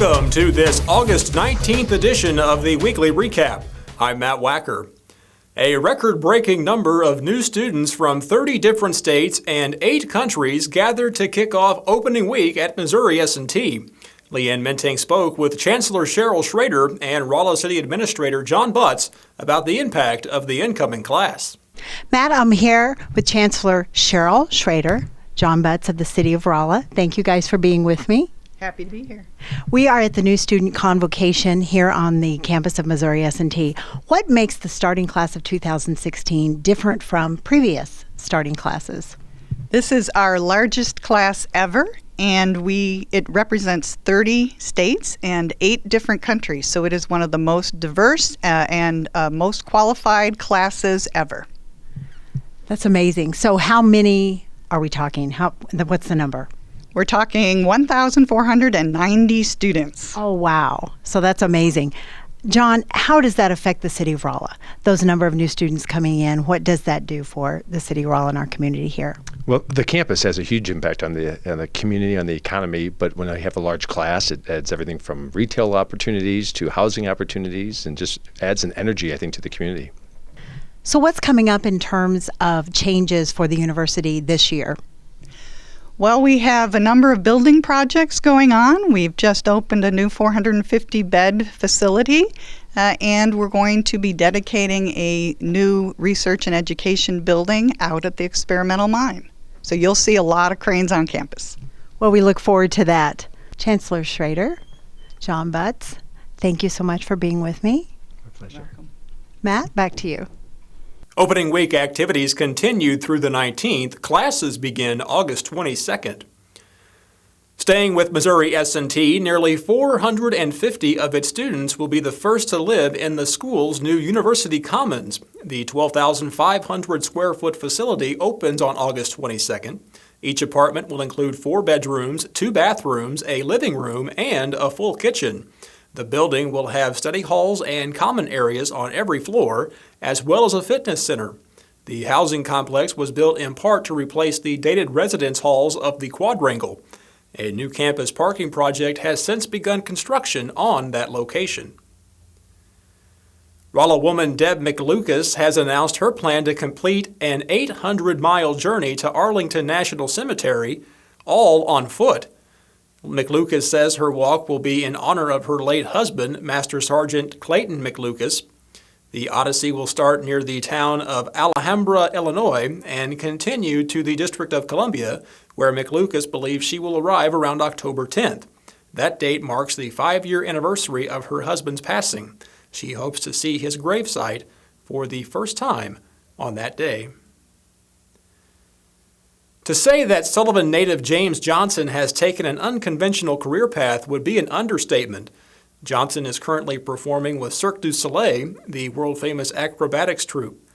Welcome to this August 19th edition of the Weekly Recap. I'm Matt Wacker. A record-breaking number of new students from 30 different states and 8 countries gathered to kick off opening week at Missouri S&T. Leanne Menting spoke with Chancellor Cheryl Schrader and Rolla City Administrator John Butts about the impact of the incoming class. Matt, I'm here with Chancellor Cheryl Schrader, John Butts of the City of Rolla. Thank you guys for being with me. Happy to be here. We are at the new Student Convocation here on the campus of Missouri S&T. What makes the starting class of 2016 different from previous starting classes? This is our largest class ever, and it represents 30 states and 8 different countries. So it is one of the most diverse and most qualified classes ever. That's amazing. So how many are we talking? What's the number? We're talking 1,490 students. Oh, wow. So that's amazing. John, how does that affect the City of Rolla? Those number of new students coming in, what does that do for the City of Rolla and our community here? Well, the campus has a huge impact on the community, on the economy, but when I have a large class, it adds everything from retail opportunities to housing opportunities and just adds an energy, I think, to the community. So what's coming up in terms of changes for the university this year? Well, we have a number of building projects going on. We've just opened a new 450-bed facility, and we're going to be dedicating a new research and education building out at the experimental mine. So you'll see a lot of cranes on campus. Well, we look forward to that. Chancellor Schrader, John Butts, thank you so much for being with me. My pleasure. Welcome. Matt, back to you. Opening week activities continued through the 19th. Classes begin August 22nd. Staying with Missouri S&T, nearly 450 of its students will be the first to live in the school's new University Commons. The 12,500 square foot facility opens on August 22nd. Each apartment will include 4 bedrooms, 2 bathrooms, a living room, and a full kitchen. The building will have study halls and common areas on every floor, as well as a fitness center. The housing complex was built in part to replace the dated residence halls of the quadrangle. A new campus parking project has since begun construction on that location. Rolla woman Deb McLucas has announced her plan to complete an 800-mile journey to Arlington National Cemetery, all on foot. McLucas says her walk will be in honor of her late husband, Master Sergeant Clayton McLucas. The odyssey will start near the town of Alhambra, Illinois, and continue to the District of Columbia, where McLucas believes she will arrive around October 10th. That date marks the 5-year anniversary of her husband's passing. She hopes to see his gravesite for the first time on that day. To say that Sullivan native James Johnson has taken an unconventional career path would be an understatement. Johnson is currently performing with Cirque du Soleil, the world-famous acrobatics troupe.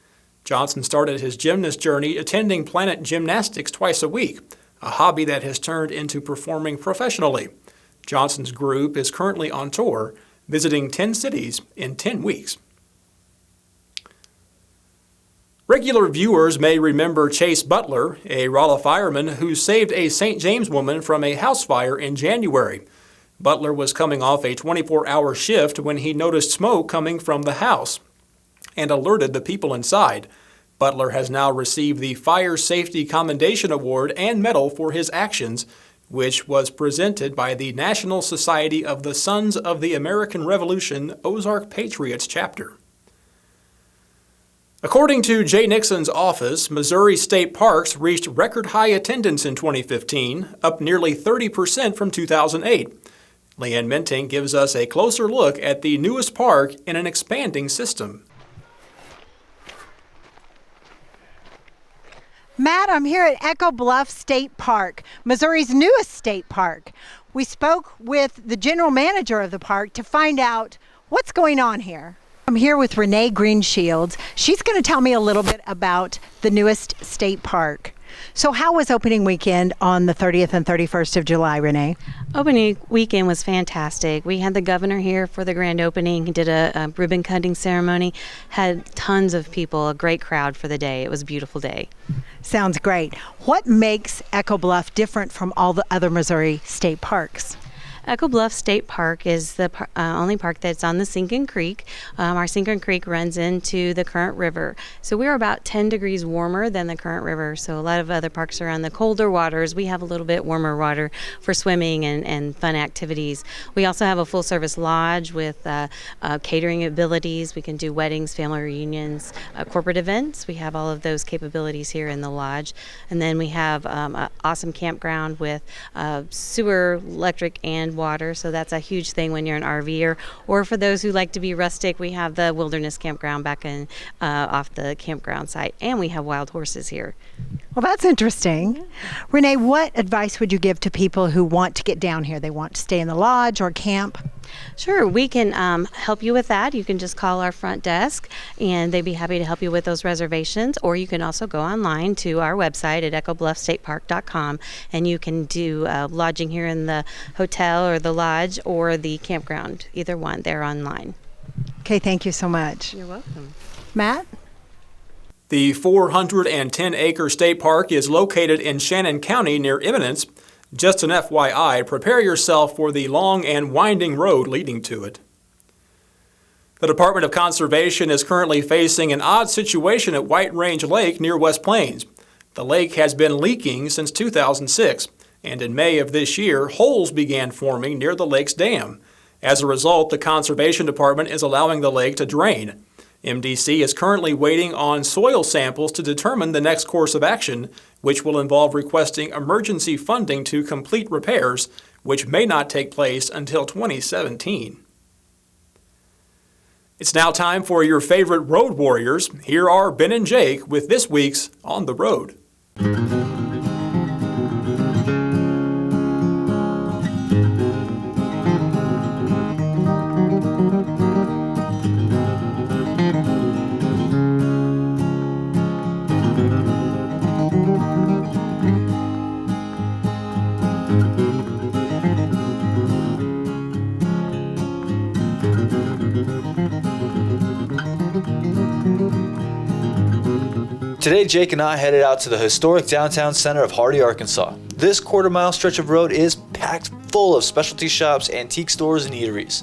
Johnson started his gymnast journey attending Planet Gymnastics twice a week, a hobby that has turned into performing professionally. Johnson's group is currently on tour, visiting 10 cities in 10 weeks. Regular viewers may remember Chase Butler, a Rolla fireman who saved a St. James woman from a house fire in January. Butler was coming off a 24-hour shift when he noticed smoke coming from the house and alerted the people inside. Butler has now received the Fire Safety Commendation Award and Medal for his actions, which was presented by the National Society of the Sons of the American Revolution Ozark Patriots chapter. According to Jay Nixon's office, Missouri state parks reached record-high attendance in 2015, up nearly 30% from 2008. Leanne Menting gives us a closer look at the newest park in an expanding system. Matt, I'm here at Echo Bluff State Park, Missouri's newest state park. We spoke with the general manager of the park to find out what's going on here. I'm here with Renee Greenshields. She's going to tell me a little bit about the newest state park. So how was opening weekend on the 30th and 31st of July, Renee? Opening weekend was fantastic. We had the governor here for the grand opening. He did a ribbon cutting ceremony, had tons of people, a great crowd for the day. It was a beautiful day. Sounds great. What makes Echo Bluff different from all the other Missouri state parks? Echo Bluff State Park is the only park that's on the Sinking Creek. Our Sinking Creek runs into the Current River. So we're about 10 degrees warmer than the Current River. So a lot of other parks are on the colder waters. We have a little bit warmer water for swimming and fun activities. We also have a full-service lodge with catering abilities. We can do weddings, family reunions, corporate events. We have all of those capabilities here in the lodge. And then we have an awesome campground with sewer, electric, and water, so that's a huge thing when you're an RVer. Or for those who like to be rustic, we have the wilderness campground back in off the campground site, and we have wild horses here. Well, that's interesting. Renee, what advice would you give to people who want to get down here? They want to stay in the lodge or camp? Sure, we can help you with that. You can just call our front desk, and they'd be happy to help you with those reservations. Or you can also go online to our website at echobluffstatepark.com, and you can do lodging here in the hotel or the lodge or the campground. Either one, they're online. Okay, thank you so much. You're welcome. Matt? The 410-acre state park is located in Shannon County near Eminence. Just an FYI, prepare yourself for the long and winding road leading to it. The Department of Conservation is currently facing an odd situation at White Range Lake near West Plains. The lake has been leaking since 2006, and in May of this year, holes began forming near the lake's dam. As a result, the Conservation Department is allowing the lake to drain. MDC is currently waiting on soil samples to determine the next course of action, which will involve requesting emergency funding to complete repairs, which may not take place until 2017. It's now time for your favorite road warriors. Here are Ben and Jake with this week's On the Road. Today, Jake and I headed out to the historic downtown center of Hardy, Arkansas. This quarter-mile stretch of road is packed full of specialty shops, antique stores, and eateries.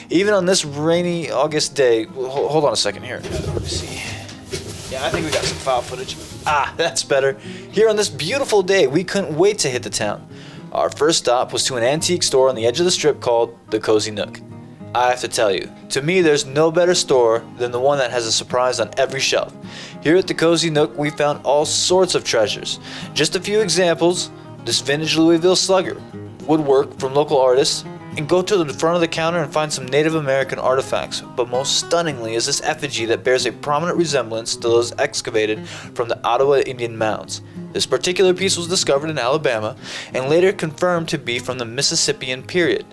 Even on this rainy August day, hold on a second here. Let me see. Yeah, I think we got some foul footage. That's better. Here on this beautiful day, we couldn't wait to hit the town. Our first stop was to an antique store on the edge of the strip called the Cozy Nook. I have to tell you, to me there's no better store than the one that has a surprise on every shelf. Here at the Cozy Nook, we found all sorts of treasures. Just a few examples: this vintage Louisville slugger, woodwork from local artists, and go to the front of the counter and find some Native American artifacts. But most stunningly is this effigy that bears a prominent resemblance to those excavated from the Ottawa Indian mounds. This particular piece was discovered in Alabama and later confirmed to be from the Mississippian period.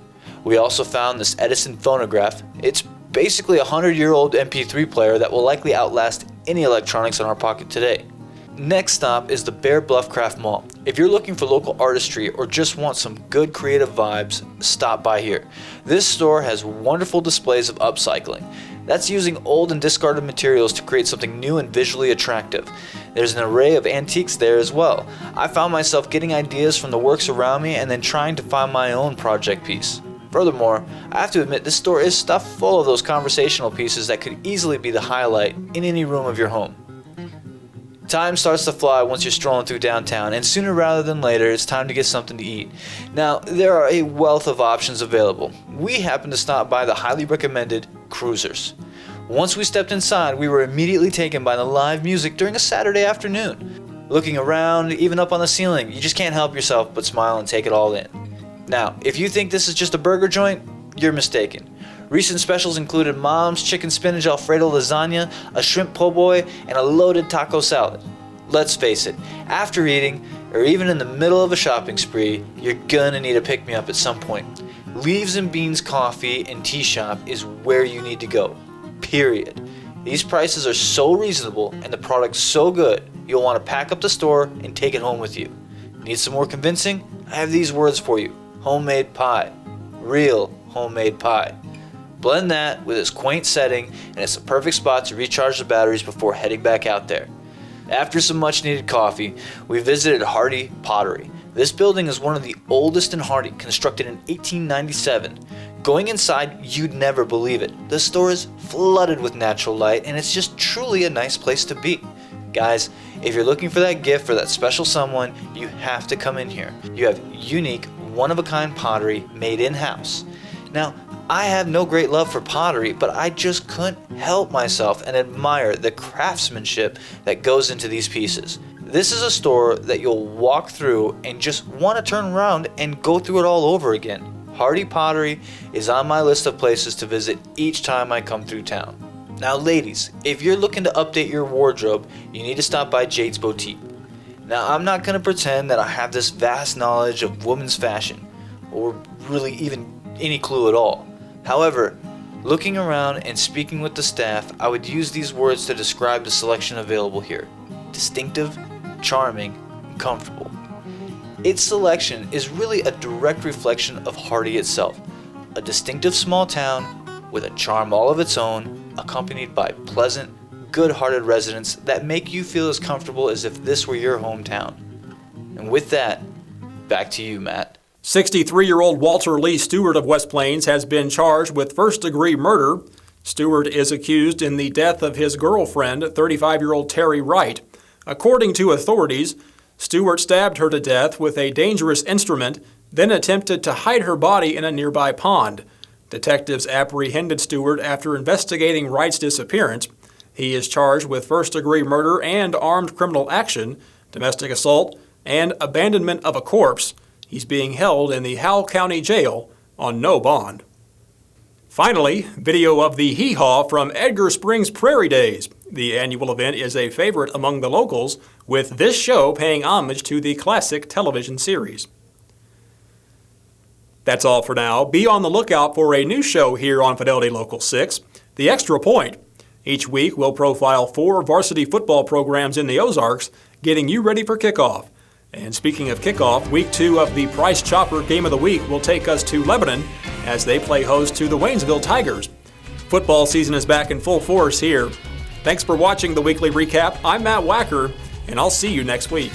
We also found this Edison phonograph. It's basically a 100-year-old MP3 player that will likely outlast any electronics in our pocket today. Next stop is the Bear Bluff Craft Mall. If you're looking for local artistry or just want some good creative vibes, stop by here. This store has wonderful displays of upcycling. That's using old and discarded materials to create something new and visually attractive. There's an array of antiques there as well. I found myself getting ideas from the works around me and then trying to find my own project piece. Furthermore, I have to admit this store is stuffed full of those conversational pieces that could easily be the highlight in any room of your home. Time starts to fly once you're strolling through downtown, and sooner rather than later, it's time to get something to eat. Now, there are a wealth of options available. We happened to stop by the highly recommended Cruisers. Once we stepped inside, we were immediately taken by the live music during a Saturday afternoon. Looking around, even up on the ceiling, you just can't help yourself but smile and take it all in. Now, if you think this is just a burger joint, you're mistaken. Recent specials included Mom's Chicken Spinach Alfredo Lasagna, a Shrimp Po' Boy, and a loaded taco salad. Let's face it, after eating, or even in the middle of a shopping spree, you're gonna need a pick-me-up at some point. Leaves and Beans Coffee and Tea Shop is where you need to go. Period. These prices are so reasonable and the product's so good, you'll want to pack up the store and take it home with you. Need some more convincing? I have these words for you. Homemade pie. Real homemade pie. Blend that with its quaint setting and it's the perfect spot to recharge the batteries before heading back out there. After some much needed coffee, we visited Hardy Pottery. This building is one of the oldest in Hardy, constructed in 1897. Going inside, you'd never believe it. The store is flooded with natural light, and it's just truly a nice place to be. Guys, if you're looking for that gift for that special someone, you have to come in here. You have unique, one-of-a-kind pottery made in-house. Now, I have no great love for pottery, but I just couldn't help myself and admire the craftsmanship that goes into these pieces. This is a store that you'll walk through and just want to turn around and go through it all over again. Hardy Pottery is on my list of places to visit each time I come through town. Now ladies, if you're looking to update your wardrobe, you need to stop by Jade's Boutique. Now I'm not going to pretend that I have this vast knowledge of women's fashion, or really even any clue at all. However, looking around and speaking with the staff, I would use these words to describe the selection available here: distinctive, charming, and comfortable. Its selection is really a direct reflection of Hardy itself, a distinctive small town with a charm all of its own, accompanied by pleasant, good-hearted residents that make you feel as comfortable as if this were your hometown. And with that, back to you, Matt. 63-year-old Walter Lee Stewart of West Plains has been charged with first-degree murder. Stewart is accused in the death of his girlfriend, 35-year-old Terry Wright. According to authorities, Stewart stabbed her to death with a dangerous instrument, then attempted to hide her body in a nearby pond. Detectives apprehended Stewart after investigating Wright's disappearance. He is charged with first-degree murder and armed criminal action, domestic assault, and abandonment of a corpse. He's being held in the Howell County Jail on no bond. Finally, video of the hee-haw from Edgar Springs Prairie Days. The annual event is a favorite among the locals, with this show paying homage to the classic television series. That's all for now. Be on the lookout for a new show here on Fidelity Local 6, The Extra Point. Each week, we'll profile 4 varsity football programs in the Ozarks, getting you ready for kickoff. And speaking of kickoff, Week 2 of the Price Chopper Game of the Week will take us to Lebanon as they play host to the Waynesville Tigers. Football season is back in full force here. Thanks for watching the weekly recap. I'm Matt Wacker, and I'll see you next week.